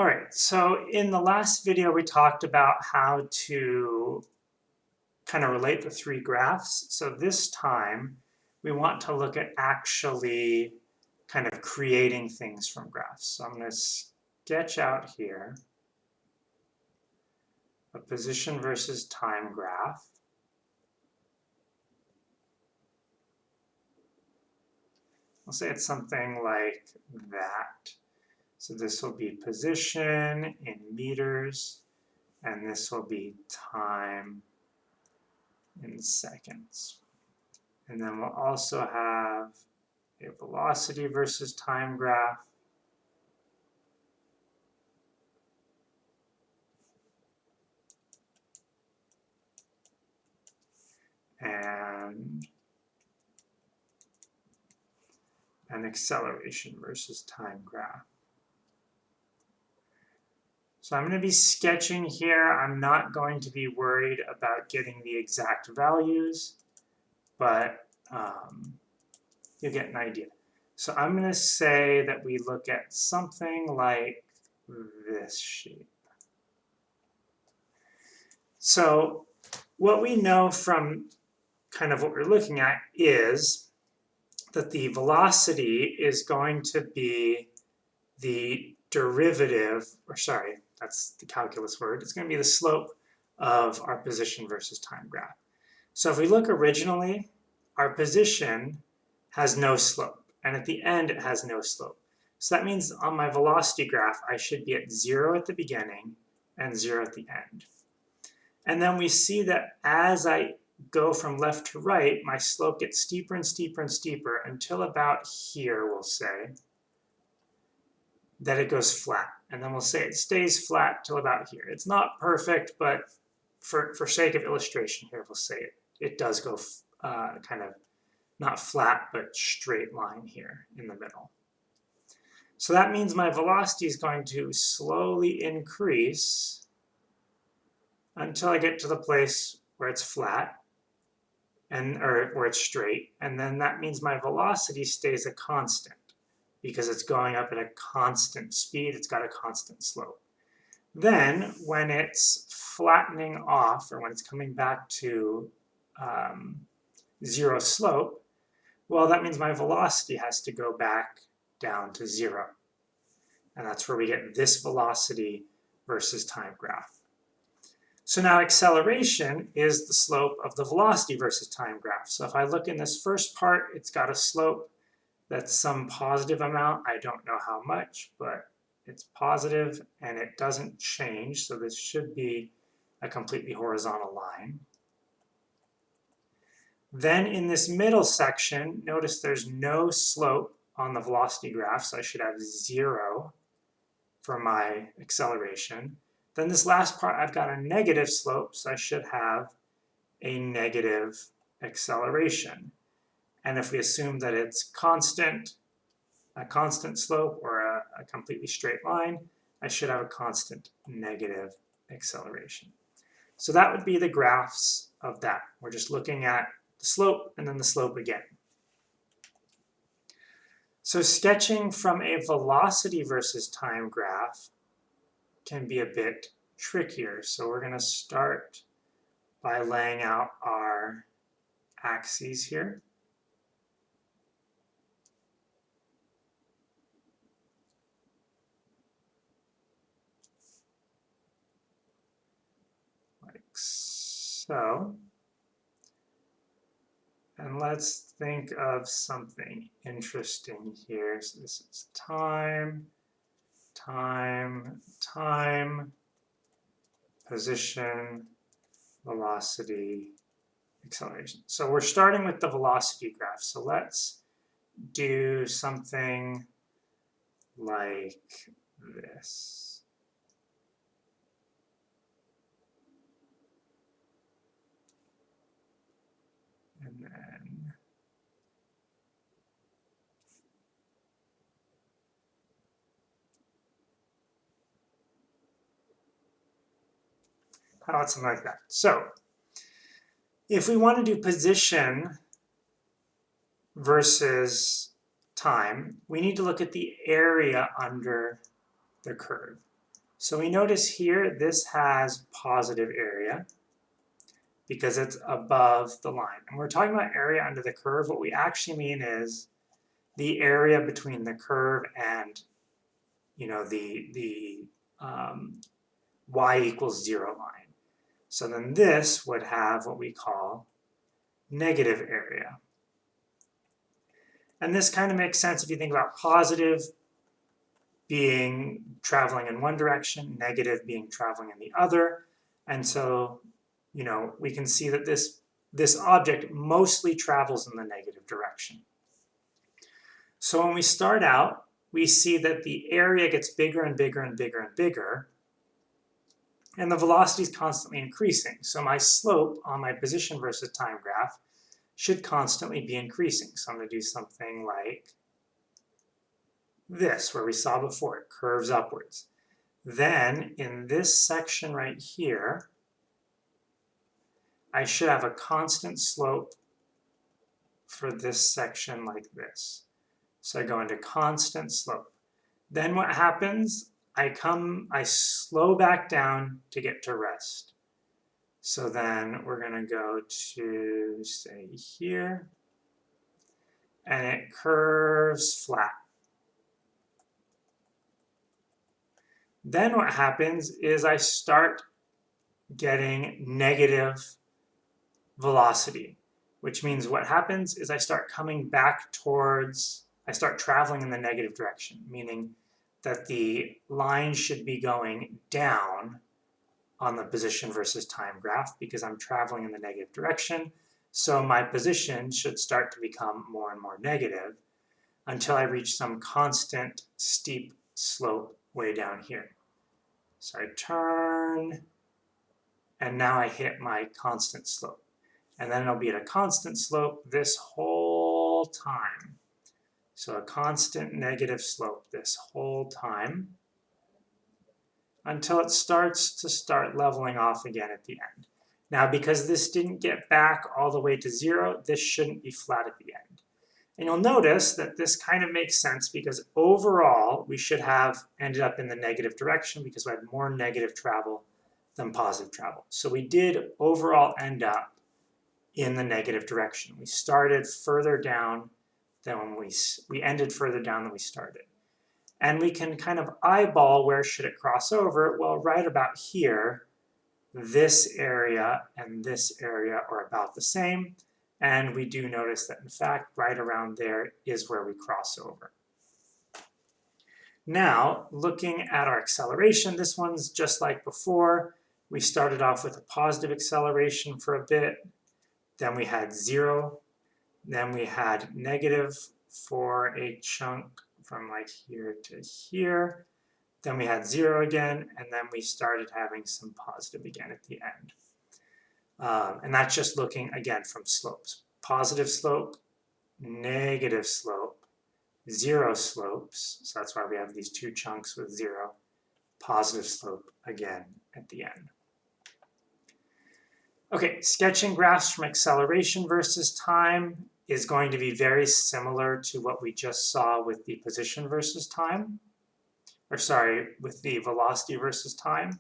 All right, so in the last video, we talked about how to kind of relate the three graphs. So this time, we want to look at actually kind of creating things from graphs. So I'm going to sketch out here a position versus time graph. I'll say it's something like that. So this will be position in meters, and this will be time in seconds. And then we'll also have a velocity versus time graph. And an acceleration versus time graph. So I'm going to be sketching here. I'm not going to be worried about getting the exact values, but you'll get an idea. So I'm going to say that we look at something like this shape. So what we know from kind of what we're looking at is that the velocity is going to be the derivative, or sorry, that's the calculus word, it's going to be the slope of our position versus time graph. So if we look originally, our position has no slope, and at the end it has no slope. So that means on my velocity graph, I should be at 0 at the beginning and 0 at the end. And then we see that as I go from left to right, my slope gets steeper and steeper and steeper until about here, we'll say, that it goes flat. And then we'll say it stays flat till about here. It's not perfect, but for sake of illustration here, we'll say it does go kind of not flat, but straight line here in the middle. So that means my velocity is going to slowly increase until I get to the place where it's flat, or where it's straight, and then that means my velocity stays a constant because it's going up at a constant speed, it's got a constant slope. Then when it's flattening off, or when it's coming back to 0 slope, well, that means my velocity has to go back down to 0. And that's where we get this velocity versus time graph. So now acceleration is the slope of the velocity versus time graph. So if I look in this first part, it's got a slope that's some positive amount. I don't know how much, but it's positive and it doesn't change. So this should be a completely horizontal line. Then in this middle section, notice there's no slope on the velocity graph, so I should have 0 for my acceleration. Then this last part, I've got a negative slope, so I should have a negative acceleration. And if we assume that it's a constant slope or a completely straight line, I should have a constant negative acceleration. So that would be the graphs of that. We're just looking at the slope and then the slope again. So sketching from a velocity versus time graph can be a bit trickier. So we're going to start by laying out our axes here. Like so. And let's think of something interesting here. So this is time, time, time, position, velocity, acceleration. So we're starting with the velocity graph. So let's do something like this. And then how about something like that? So if we want to do position versus time, we need to look at the area under the curve. So we notice here this has positive area because it's above the line. And we're talking about area under the curve. What we actually mean is the area between the curve and the y equals 0 line. So then this would have what we call negative area. And this kind of makes sense if you think about positive being traveling in one direction, negative being traveling in the other. And so, we can see that this object mostly travels in the negative direction. So when we start out, we see that the area gets bigger and bigger and bigger and bigger, and the velocity is constantly increasing. So my slope on my position versus time graph should constantly be increasing. So I'm going to do something like this, where we saw before, it curves upwards. Then in this section right here, I should have a constant slope for this section like this. So I go into constant slope. Then what happens? I slow back down to get to rest. So then we're going to go to, say, here, and it curves flat. Then what happens is I start getting negative velocity, which means what happens is I start coming back I start traveling in the negative direction, meaning that the line should be going down on the position versus time graph because I'm traveling in the negative direction. So my position should start to become more and more negative until I reach some constant steep slope way down here. So I turn, and now I hit my constant slope. And then it'll be at a constant slope this whole time. So a constant negative slope this whole time until it starts to leveling off again at the end. Now, because this didn't get back all the way to 0, this shouldn't be flat at the end. And you'll notice that this kind of makes sense because overall, we should have ended up in the negative direction because we had more negative travel than positive travel. So we did overall end up in the negative direction. We started further down than when we ended further down than we started. And we can kind of eyeball where should it cross over. Well, right about here, this area and this area are about the same. And we do notice that, in fact, right around there is where we cross over. Now, looking at our acceleration, this one's just like before. We started off with a positive acceleration for a bit. Then we had 0. Then we had negative for a chunk from like here to here. Then we had 0 again, and then we started having some positive again at the end. And that's just looking, again, from slopes. Positive slope, negative slope, 0 slopes. So that's why we have these 2 chunks with 0. Positive slope again at the end. Okay, sketching graphs from acceleration versus time is going to be very similar to what we just saw with the position versus time. With the velocity versus time.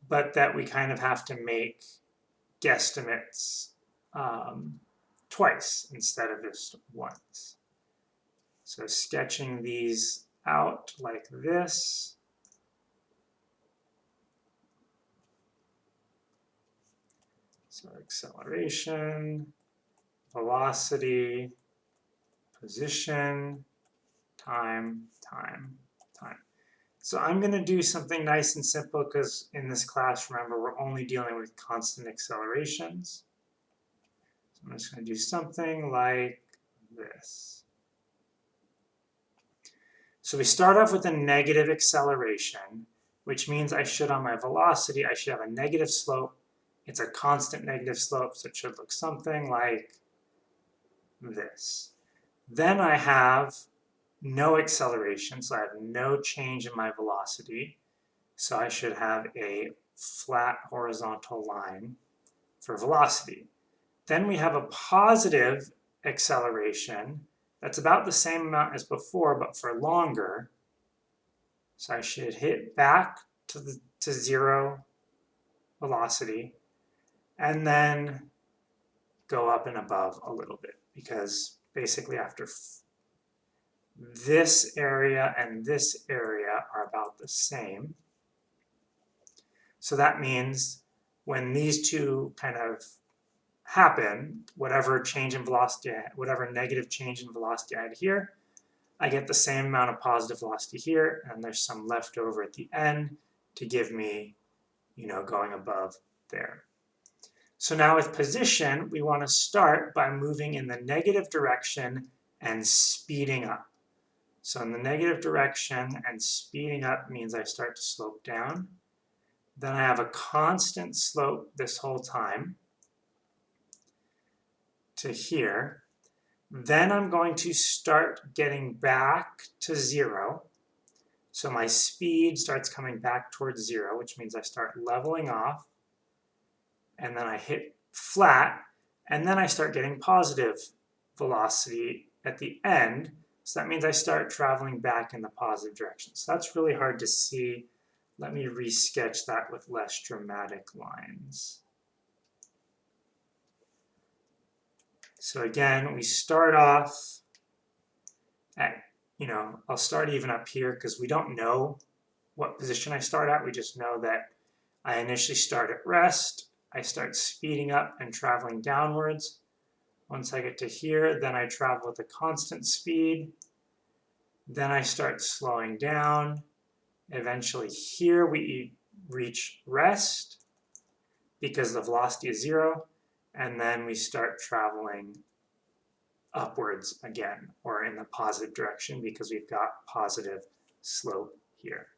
But that we kind of have to make guesstimates twice instead of just once. So sketching these out like this. So acceleration, velocity, position, time, time, time. So I'm going to do something nice and simple because in this class, remember, we're only dealing with constant accelerations. So I'm just going to do something like this. So we start off with a negative acceleration, which means I should, on my velocity, I should have a negative slope. It's a constant negative slope, so it should look something like this. Then I have no acceleration, so I have no change in my velocity. So I should have a flat horizontal line for velocity. Then we have a positive acceleration that's about the same amount as before, but for longer. So I should hit back to 0 velocity and then go up and above a little bit, because basically after this area and this area are about the same. So that means when these two kind of happen, whatever change in velocity, whatever negative change in velocity I had here, I get the same amount of positive velocity here, and there's some left over at the end to give me, going above there. So now with position, we want to start by moving in the negative direction and speeding up. So in the negative direction and speeding up means I start to slope down. Then I have a constant slope this whole time to here. Then I'm going to start getting back to 0. So my speed starts coming back towards 0, which means I start leveling off. And then I hit flat. And then I start getting positive velocity at the end. So that means I start traveling back in the positive direction. So that's really hard to see. Let me re-sketch that with less dramatic lines. So again, we start off at, I'll start even up here because we don't know what position I start at. We just know that I initially start at rest. I start speeding up and traveling downwards. Once I get to here, then I travel with a constant speed. Then I start slowing down. Eventually here we reach rest because the velocity is 0. And then we start traveling upwards again, or in the positive direction, because we've got positive slope here.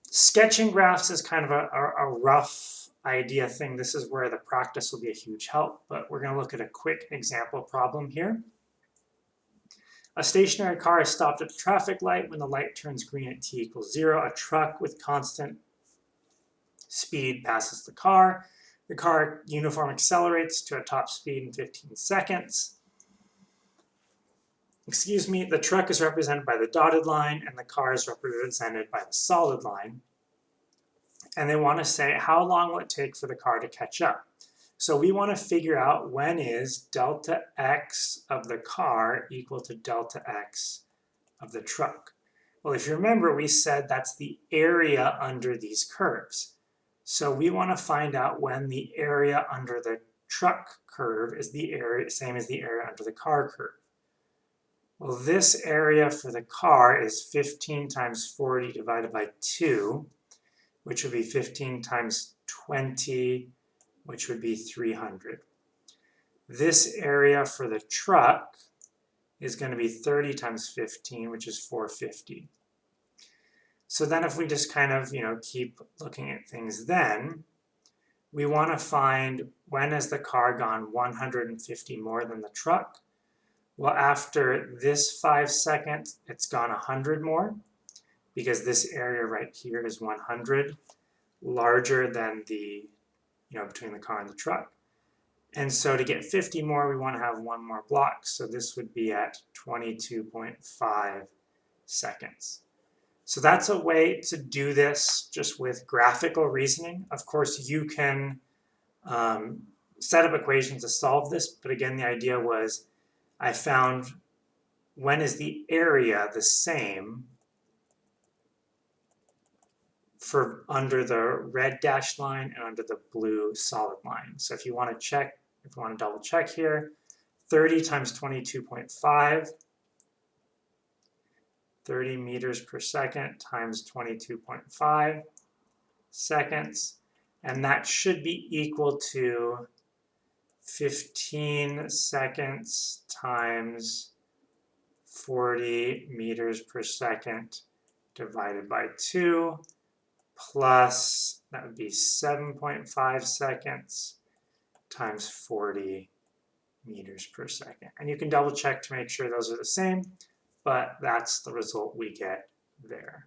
Sketching graphs is kind of a rough idea thing. This is where the practice will be a huge help, but we're going to look at a quick example problem here. A stationary car is stopped at a traffic light. When the light turns green at t equals 0, a truck with constant speed passes the car. The car uniform accelerates to a top speed in 15 seconds. The truck is represented by the dotted line and the car is represented by the solid line. And they want to say, how long will it take for the car to catch up? So we want to figure out when is delta x of the car equal to delta x of the truck. Well, if you remember, we said that's the area under these curves. So we want to find out when the area under the truck curve is the same as the area under the car curve. Well, this area for the car is 15 times 40 divided by 2, which would be 15 times 20, which would be 300. This area for the truck is going to be 30 times 15, which is 450. So then if we just kind of, keep looking at things, then we want to find when has the car gone 150 more than the truck. Well, after this 5 seconds, it's gone 100 more, because this area right here is 100 larger than the, between the car and the truck. And so to get 50 more, we want to have one more block. So this would be at 22.5 seconds. So that's a way to do this just with graphical reasoning. Of course, you can set up equations to solve this, but again, the idea was I found when is the area the same for under the red dashed line and under the blue solid line. So if you want to check, if you want to double check here, 30 times 22.5, 30 meters per second times 22.5 seconds, and that should be equal to 15 seconds times 40 meters per second divided by 2, plus, that would be 7.5 seconds times 40 meters per second. And you can double check to make sure those are the same, but that's the result we get there.